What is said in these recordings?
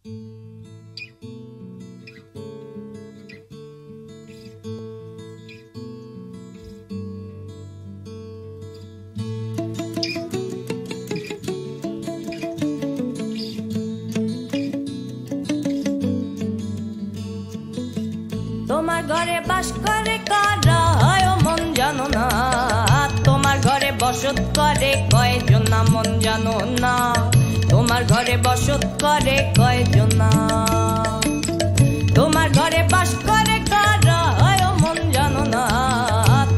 তোমার ঘরে বাস করে কারা হয় মন জানো না, তোমার ঘরে বসত করে কয়জন না মন জানো না, তোমার ঘরে বসত করে কয়জন না, তোমার ঘরে বাস করে কারা হয় মন জানো না,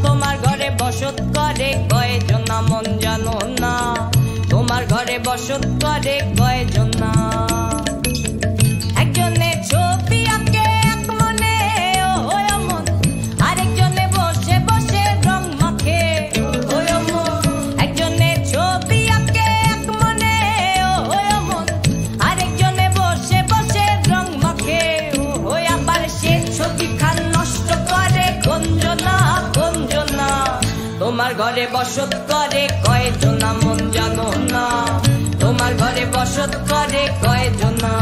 তোমার ঘরে বসত করে কয়জন না মন জানো না, তোমার ঘরে বসত করে কয়জন না। একজনে ছবি আঁকে এক মনে ওই মন, আরেকজনে বসে বসে রং মাখে ওই মন, একজনে ছবি আঁকে এক মনে ওই মন, আরেকজনে বসে বসে রং মাখে ওই, আবার সে ছবি খান নষ্ট করে গঞ্জনা গঞ্জনা, তোমার ঘরে বসত করে কয়জন না মন জানো না, তোমার ঘরে বসত করে কয়জন না।